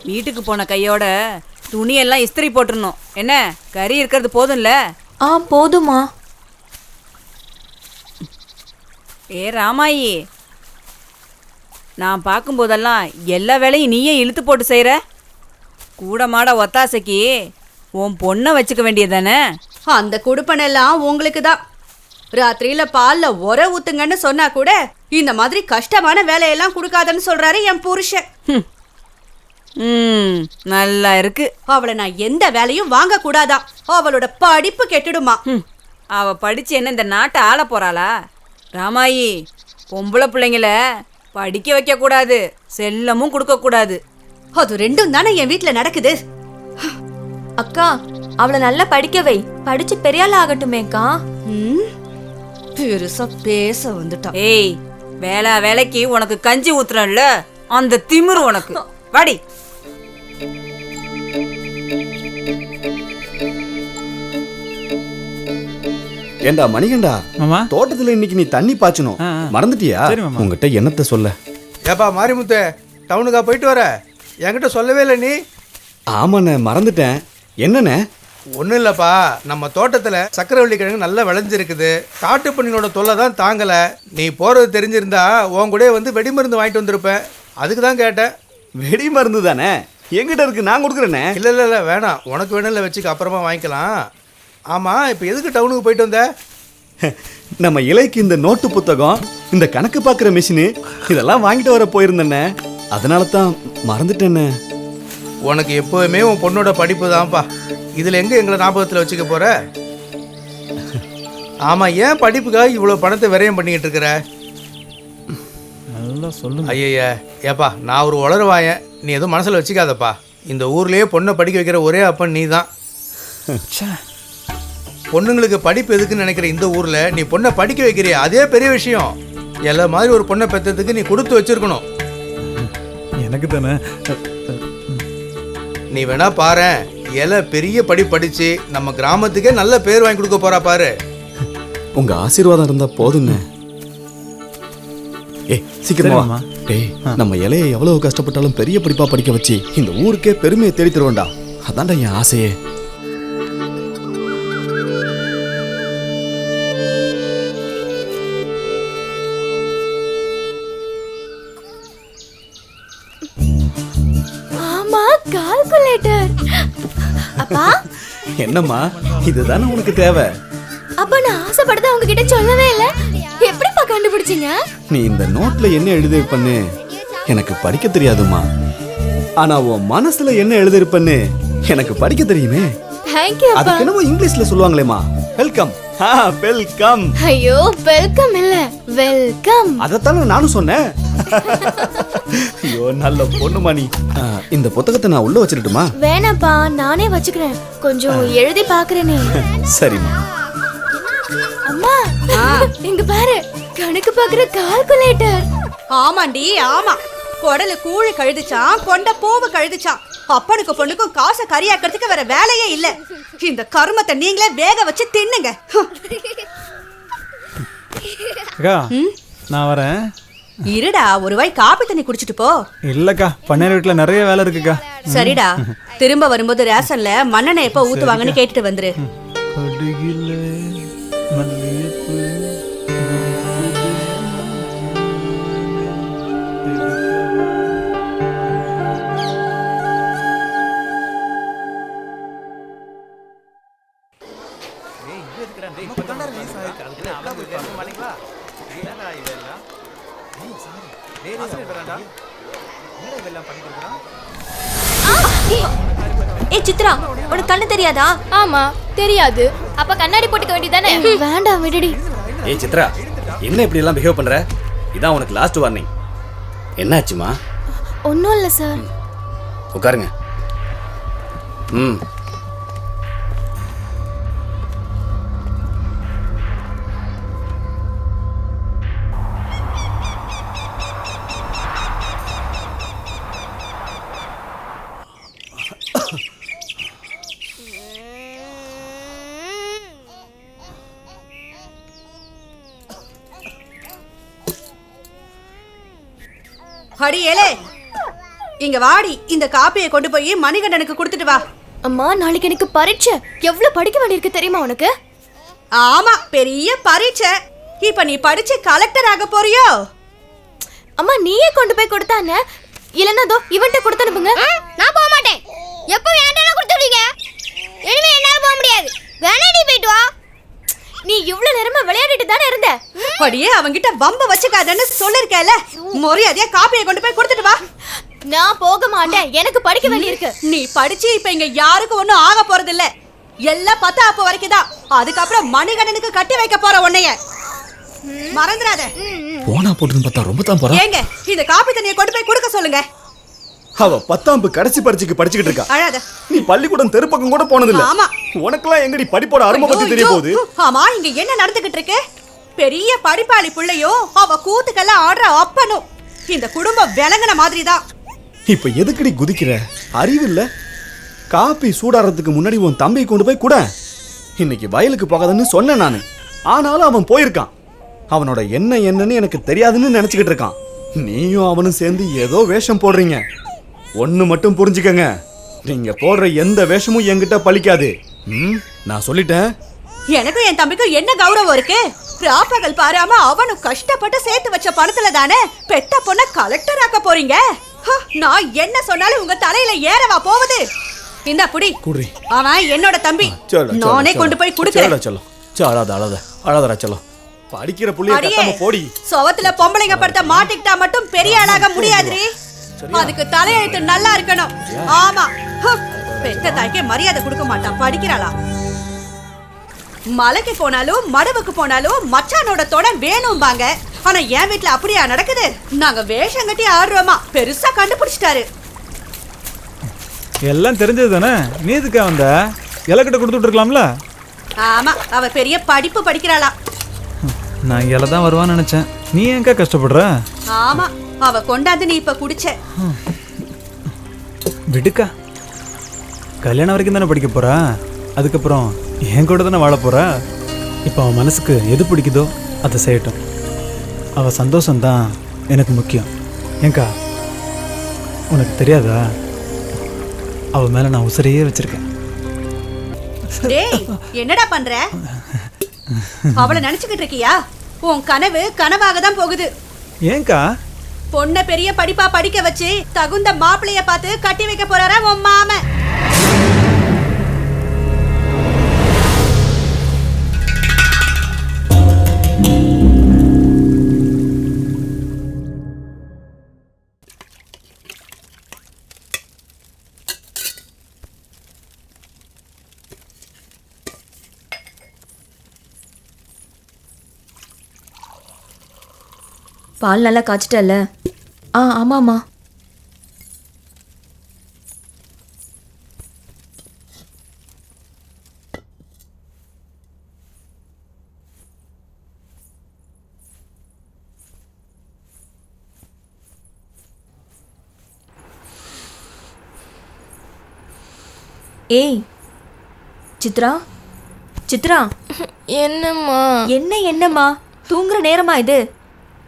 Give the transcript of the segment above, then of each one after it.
வீட்டுக்கு போன கையோட துணியெல்லாம் இஸ்திரி போட்டுருணும். என்ன கறி இருக்கிறது போதும்ல? போதுமா. ஏ ராமாயி, நான் பார்க்கும்போதெல்லாம் எல்லா வேலையும் நீயே இழுத்து போட்டு செய்கிற. கூட மாட ஒத்தாசைக்கு உன் பொண்ணை வச்சுக்க வேண்டியதானே? அந்த குடுப்பனெல்லாம் உங்களுக்கு தான். ராத்திரியில பால்ல உர ஊத்துங்கன்னு சொன்னா கூட இந்த மாதிரி கஷ்டமான வேலையெல்லாம் கொடுக்காதன்னு சொல்றாரு என் புருஷன். நல்லா இருக்கு. அவளை நான் எந்த வேலையும் வாங்க கூடாதான். அவளோட படிப்பு கெட்டுடுமா. அவ படிச்சு என்ன இந்த நாட்டை ஆள போறாளா? ராமாயி, பொம்பளை பிள்ளைங்கள படிக்க வைக்க கூடாது, செல்லமும் கொடுக்க கூடாது. அது ரெண்டும் தானே என் வீட்டுல நடக்குது. அக்கா, அவளை நல்லா படிக்க வை. படிச்சு பெரியாள் ஆகட்டுமேக்கா. பெருசா பேச வந்துட்டான். ஏய், வேளா வேலைக்கு உனக்கு கஞ்சி ஊத்துறல்ல, அந்த திமிரு உனக்கு. வாடி. ஏண்டா மணிகண்டா, தோட்டத்துல இன்னைக்கு நீ தண்ணி பாய்ச்சணும், மறந்துட்டியா? உங்ககிட்ட என்னத்த சொல்ல? ஏப்பா மாரிமுத்து, டவுனுக்கா போயிட்டு வர? என்கிட்ட சொல்லவே இல்லை நீ. ஆமாண்ணே, மறந்துட்டேன். என்னண்ணே? ஒன்றும் இல்லைப்பா, நம்ம தோட்டத்தில் சக்கரவள்ளி கிழங்கு நல்லா விளைஞ்சிருக்குது. காட்டு பண்ணினோட தொல்லை தான் தாங்கலை. நீ போகிறது தெரிஞ்சிருந்தா உன் கூட வந்து வெடி மருந்து வாங்கிட்டு வந்திருப்பேன். அதுக்கு தான் கேட்டேன். வெடி மருந்து தானே என்கிட்ட இருக்கு, நான் கொடுக்குறேண்ணே. இல்லை இல்லை இல்லை வேணாம், உனக்கு வேணும் இல்லை, வச்சுக்க, அப்புறமா வாங்கிக்கலாம். ஆமாம், இப்போ எதுக்கு டவுனுக்கு போயிட்டு வந்த? நம்ம இலைக்கு இந்த நோட்டு புத்தகம், இந்த கணக்கு பார்க்குற மிஷினு, இதெல்லாம் வாங்கிட்டு வர போயிருந்தேண்ணே. அதனால தான் மறந்துட்டேண்ணே. உனக்கு எப்போவுமே உன் பொண்ணோட படிப்பு தான்ப்பா. இதில் எங்கே எங்களை ஞாபகத்தில் வச்சுக்க போகிற? ஆமாம், ஏன் படிப்புக்காக இவ்வளோ பணத்தை விரயம் பண்ணிக்கிட்டு இருக்கிற? நல்லா சொல்லு. ஐயா ஏப்பா, நான் ஒரு உளருவாயன், நீ எதுவும் மனசில் வச்சுக்காதப்பா. இந்த ஊர்லேயே பொண்ணை படிக்க வைக்கிற ஒரே அப்பன் நீ தான். பொண்ணுங்களுக்கு படிப்பு எதுக்குன்னு நினைக்கிற இந்த ஊரில் நீ பொண்ணை படிக்க வைக்கிறிய, அதே பெரிய விஷயம். எல்லா மாதிரி ஒரு பொண்ணை பெற்றதுக்கு நீ கொடுத்து வச்சிருக்கணும். எனக்கு தானே. நீ வேணா பாரு, எலை பெரிய படிச்சு நம்ம கிராமத்துக்கே நல்ல பேர் வாங்கி கொடுக்க போறா பாரு. உங்க ஆசீர்வாதம் இருந்தா போதுங்க. சீக்கிரமா. டேய், நம்ம இலையை எவ்வளவு கஷ்டப்பட்டாலும் பெரிய படிப்பா படிக்க வச்சு இந்த ஊருக்கே பெருமையை தேடி தருவேன்டா. அதான்டா என் ஆசையே. கால்குலேட்டர். அப்பா, என்னம்மா, இதுதானே உனக்கு தேவை? அப்பா, நான் ஆசைப்பட்டத உங்ககிட்ட சொல்லவே இல்ல. எப்படிப்பா கண்டுபிடிச்சீங்க? நீ இந்த நோட்ல என்ன எழுதிருப்பன்னு எனக்கு படிக்க தெரியாதுமா, ஆனா உன் மனசுல என்ன எழுதிருப்பன்னு எனக்கு படிக்க தெரியுமே. தேங்க் யூ அப்பா. அதுக்கு என்னமோ இங்கிலீஷ்ல சொல்லுவாங்களேமா, வெல்கம். வெல்கம். ஐயோ, வெல்கம் இல்ல, வெல்கம். அதத்தானே நானும் சொன்னேன். ஐயோ, நல்ல பொண்ணுமா நீ. இந்த புத்தகத்தை நான் உள்ள வச்சிரட்டுமா? வேணாப்பா, நானே வச்சுக்கிறேன். கொஞ்சம் எழுதி பாக்குறேனே. சரிம்மா. அம்மா, இங்க பாரு, கணக்கு பாக்குற கால்குலேட்டர். ஆமாண்டி, ஆமா. குடலு கூழு கழுதுச்சான், கொண்ட பூவு கழுதுச்சான். அப்பனுக்கு பொண்ணுக்கும் காசை கறியாக்கிறதுக்கு வேற வேலையே இல்ல. இந்த கருமத்தை நீங்களே வேக வச்சு தின்னுங்க. அக்கா, நான் வரேன். இருடா, ஒரு வாய் காப்பி தண்ணி குடிச்சிட்டு போ. இல்லக்கா, பண்ணையார் வீட்டுல நிறைய வேலை இருக்குக்கா. சரிடா, திரும்ப வரும்போது ரேஷன்ல மண்ணெண்ணெய் எப்ப ஊத்துவாங்கன்னு கேட்டுட்டு வந்துரு. சித்ரா, உனக்கு கண்ணு தெரியாதா? ஆமா தெரியாது. அப்ப கண்ணாடி போட்டுக்க வேண்டியதானே? வேண்டாம், விடுடி. ஏய் சித்ரா, என்ன இப்படி எல்லாம் பிஹேவ் பண்ற? இதான் உனக்கு லாஸ்ட் வார்னிங். என்னாச்சுமா? ஒன்றும் இல்லை சார். உட்காருங்க. அடி ஏலே, இங்க வாடி, இந்த காப்பியை கொண்டு போய் மணிகண்டனுக்கு கொடுத்துட்டு வா. அம்மா நாளைக்கு எனக்கு பரீட்சை. எவ்வளவு படிக்க வேண்டியிருக்கு தெரியுமா உனக்கு? ஆமா, பெரிய பரீட்சை. இப்ப நீ படிச்சு கலெக்டர் ஆக போறியோ? அம்மா நீயே கொண்டு போய் கொடுத்தானே, இல்லன்னா தோ இவன்ட்ட கொடுத்து அனுப்புங்க. நான் போக மாட்டேன். எப்ப வேண்டாம் கொடுத்துடுவீங்க? இனிமே என்னால போக முடியாது. வேணா நீ போயிட்டு வா. நீ இவ்வளவு நேரமா விளையாடிட்டு தானே இருந்த. படியே அவங்கிட்ட வம்ப வச்சுக்காதன்னு சொல்லிருக்கேல. மரியாதையா காப்பியை கொண்டு போய் கொடுத்துட்டு வா. நான் போக மாட்டேன். எனக்கு படிக்க வேண்டியிருக்கு. நீ படிச்சு இப்ப இங்க யாருக்கும் ஒண்ணும் ஆக போறது இல்ல. எல்லாம் 10 வரைக்கும் தான். அதுக்கப்புறம் மணிகண்டனுக்கு கட்டி வைக்க போற உன்னைய மறந்துடாத. போனா போட்டுன்னு பார்த்தா ரொம்ப தான் போறா. ஏங்க, இந்த காப்பி தண்ணியை கொண்டு போய் கொடுக்க சொல்லுங்க. அவ 10ஆம் கடைசி பரீட்சைக்கு படிச்சுக்கிட்டு இருக்கா. அழாத. நீ பள்ளிக்கூடம் தெருப்பக்கம் கூட போனது இல்ல. ஆமா. உனக்கெல்லாம் எங்கடி படிப்போட அருமை பத்தி தெரிய போகுது? ஆமா, இங்க என்ன நடந்துகிட்டு இருக்கு? பெரிய படிப்பாளி பிள்ளையும் அவ கூத்துக்கெல்லாம் ஆடுற அப்பனும் இந்த குடும்பம் விளங்குன மாதிரி தான். இப்ப எதுக்கடி குதிக்கிற? அறிவு இல்ல? காப்பி சூடாறதுக்கு முன்னாடி உன் தம்பி கொண்டு போய் கூட. இன்னைக்கு வயலுக்கு போகாதன்னு சொன்னேன் நானு. ஆனாலும் அவன் போயிருக்கான். அவனோட என்னன்னு எனக்கு தெரியாதுன்னு நினைச்சுக்கிட்டு இருக்கான். நீயும் அவனும் சேர்ந்து ஏதோ வேஷம் போடுறீங்க. ஒண்ணு மட்டும் புரிஞ்சுக்கங்க, நீங்க போடுற எந்த வேஷமும் என்கிட்ட பலிக்காது. நான் சொல்லிட்டேன். எனக்கும் என் தம்பிக்கும் என்ன கௌரவம் இருக்கு? ராப்பகல் பாராம அவனும் கஷ்டப்பட்டு சேர்த்து வச்ச பணத்துல தானே பெத்த பொண்ண கலெக்டர் ஆக்க போறீங்க. நான் என்ன சொன்னாலும் உங்க தலையில ஏறவா போகுது? இந்த புடி. அவன் என்னோட தம்பி. நானே கொண்டு போய் கொடுக்கிறேன். அழாதரா செல்லம். படிக்கிற புள்ளைய கட்டாம போடி. சோவத்துல பொம்பளைங்க படுத்த மாட்டிக்கிட்டா மட்டும் பெரிய ஆளாக முடியாதுரி. அதுக்கு தலையெழுத்து நல்லா இருக்கணும். ஆமா, பெத்த தாய்க்கே மரியாதை கொடுக்க மாட்டான். படிக்கிறாளா? மலைக்கு போனாலும் மடுவுக்கு போனாலும் மச்சானோட தொட வேணும்பாங்க. ஆனா என் வீட்டுல அப்படியா நடக்குது? நாங்க வேஷம் கட்டி ஆடுறோமா பெருசா கண்டுபிடிச்சிட்டாரு. எல்லாம் தெரிஞ்சது தானே, நீ எதுக்கா வந்த? இலக்கிட்ட கொடுத்துட்டு இருக்கலாம்ல. ஆமா, அவ பெரிய படிப்பு படிக்கிறாளா. நான் இலை தான் வருவான்னு நினைச்சேன். நீ ஏங்கா கஷ்டப்படுற? ஆமா, அவ கொண்டாந்து நீ இப்ப குடிச்ச. விடுக்கா, கல்யாணம் வரைக்கும் தானே படிக்க போறா. அதுக்கப்புறம் என் கூட தானே வாழ போறா. இப்போ அவன் மனசுக்கு எது பிடிக்குதோ அதை செய்யட்டும். அவள் சந்தோஷம்தான் எனக்கு முக்கியம். ஏங்கா, உனக்கு தெரியாதா, அவ மேல நான் உசிரையே வச்சிருக்கேன். டேய், என்னடா பண்ற? அவளை நினைச்சுக்கிட்டு இருக்கியா? உன் கனவு கனவாக தான் போகுது. ஏங்கா? பொண்ண பெரிய படிப்பா படிக்க வச்சு தகுந்த மாப்பிளைய பார்த்து கட்டி வைக்க போறாரா உன் மாமன். பால் நல்லா காய்ச்சிட்டல்ல? ஆமாம்மா. ஏய் சித்ரா, சித்ரா. என்னம்மா? என்னம்மா, தூங்குற நேரமா இது?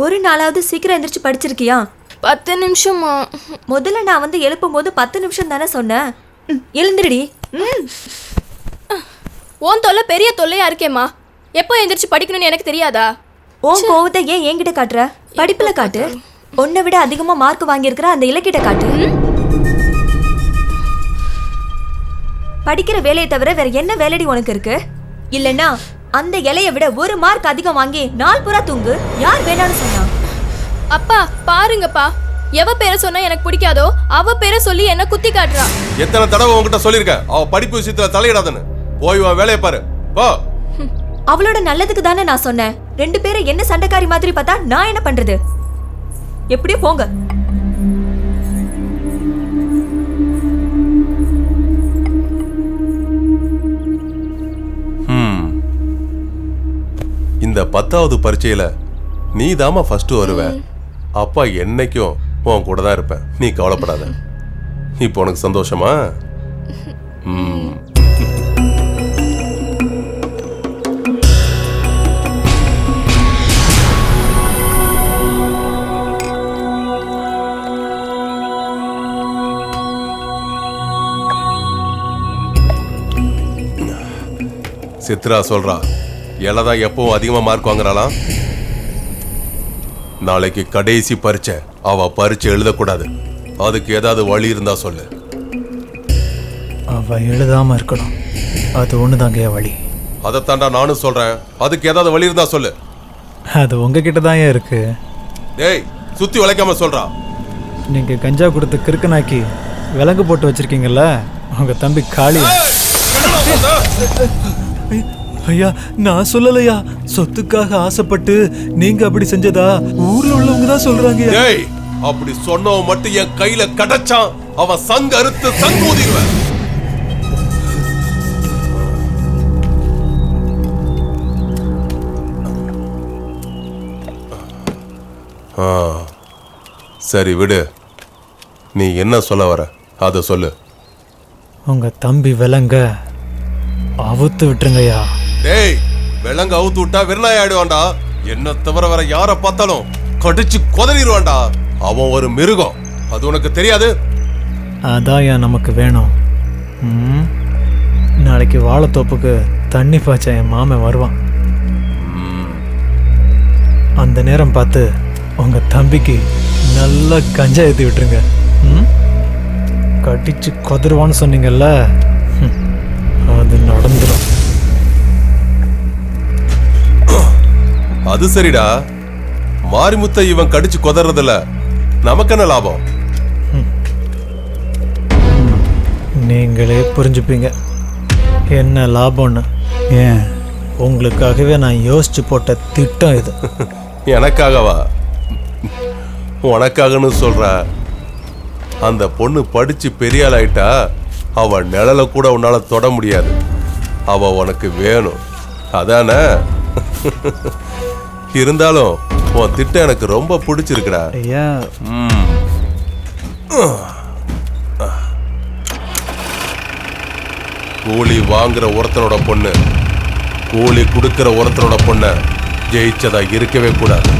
ஒரு நாளாவது சீக்கிரம் எந்திரிச்சு படிச்சிருக்கியா? 10 நிமிஷமா? முதல்ல நான் வந்து எழுப்பும் போது 10 நிமிஷம் தானே சொன்னேன். எழுந்திரடி. உன் தொல்லை பெரிய தொல்லையா இருக்கேம்மா. எப்போ எந்திரிச்சு படிக்கணும்னு எனக்கு தெரியாதா? உன் கோவத்தை ஏன் என்கிட்ட காட்டுற? படிப்புல காட்டு. உன்னை விட அதிகமா மார்க் வாங்கியிருக்கிற அந்த இலக்கிட்ட காட்டு. படிக்கிற வேலையை தவிர வேற என்ன வேலைடி உனக்கு இருக்கு? இல்லைன்னா அந்த இலையை விட ஒரு மார்க் அதிகம் வாங்கி நாள் பூரா தூங்கு. யார் வேணான்னு சொன்னா? அப்பா பாருங்கப்பா, எவ பேரை சொன்னா எனக்கு பிடிக்காதோ அவ பேரை சொல்லி என்ன குத்தி காட்டுறா. எத்தனை தடவை உங்ககிட்ட சொல்லிருக்கேன் அவ படிப்பு விஷயத்துல தலையிடாதன்னு. போய் வா, வேலையை பாரு போ. அவளோட நல்லதுக்கு தானே நான் சொன்னேன். 2 பேரும் என்ன சண்டைக்காரி மாதிரி பார்த்தா நான் என்ன பண்றது? எப்படியோ போங்க. இந்த 10வது பரீட்சையில நீ தாமா ஃபர்ஸ்ட் வருவ. அப்பா என்னைக்கும் உன் கூட தான் இருப்பேன். நீ கவலைப்படாத. இப்போ உனக்கு சந்தோஷமா? சித்ரா சொல்றா இலை தான் எப்பவும் அதிகமா மார்க் வாங்குறாளாம். நாளைக்கு கடைசி பரீட்சை, அவ பரீட்சை எழுதக்கூடாது. அதுக்கு ஏதாவது வழி இருந்தா சொல்லு. அவ எழுதாம இருக்கணும், அது ஒண்ணுதாங்க வழி. அதைத்தாண்டா நானும் சொல்றேன். அதுக்கு ஏதாவது வழி இருந்தா சொல்லு. அது உங்ககிட்ட தான் இருக்கு. டேய், சுத்தி உழைக்காம சொல்றா. நீங்க கஞ்சா கொடுத்து கிறுக்கனாக்கி விலங்கு போட்டு வச்சிருக்கீங்கல்ல, உங்க தம்பி காளி. ஐயா, நான் சொல்லலையா. சொத்துக்காக ஆசைப்பட்டு நீங்க அப்படி செஞ்சதா ஊர்ல உள்ளவங்க தான் சொல்றாங்க. டேய், அப்படி சொன்னவன் மட்டும் என் கையில கிடைச்சான், அவன் சங்க அறுத்து சங்கூதிடுவேன். சரி விடு, நீ என்ன சொல்ல வர அத சொல்லு. உங்க தம்பி விலங்க அவுத்து விட்டுருங்கய்யா. டேய், விலங்கு அவுத்து விட்டா வெறுநாய் ஆயிடுவான்டா. என்ன தவிர வேற யார பார்த்தாலும் கடிச்சு கொதறிடுவான்டா. அவன் ஒரு மிருகம், அது உனக்கு தெரியாது? அதான் நமக்கு வேணும். நாளைக்கு வாழைத்தோப்புக்கு தண்ணி பாய்ச்ச என் மாமன் வருவான். அந்த நேரம் பார்த்து உங்க தம்பிக்கு நல்லா கஞ்சா ஏற்றி விட்டுருங்க. கடிச்சு கொதருவான்னு சொன்னீங்கல்ல, அது நடந்துடும். அது சரிடா, மாரிமுத்தை இவன் கடிச்சு கொதறதில்ல, நமக்கு என்ன லாபம்? நீங்களே புரிஞ்சுப்பீங்க என்ன லாபம்னு. ஏன், உங்களுக்காகவே நான் யோசிச்சு போட்ட திட்டம் இது. எனக்காகவா? உனக்காகன்னு சொல்ற. அந்த பொண்ணு படிச்சு பெரிய ஆள் ஆயிட்டா, அவ நிழல கூட உன்னால தொட முடியாது. அவ உனக்கு வேணும், அதானே? இருந்தாலும் உன் திட்டம் எனக்கு ரொம்ப பிடிச்சிருக்குடா. ஐயா, கூலி வாங்குற ஒருத்தனோட பொண்ணு கூலி கொடுக்கிற ஒருத்தனோட பொண்ண ஜெயிச்சதா இருக்கவே கூடாது.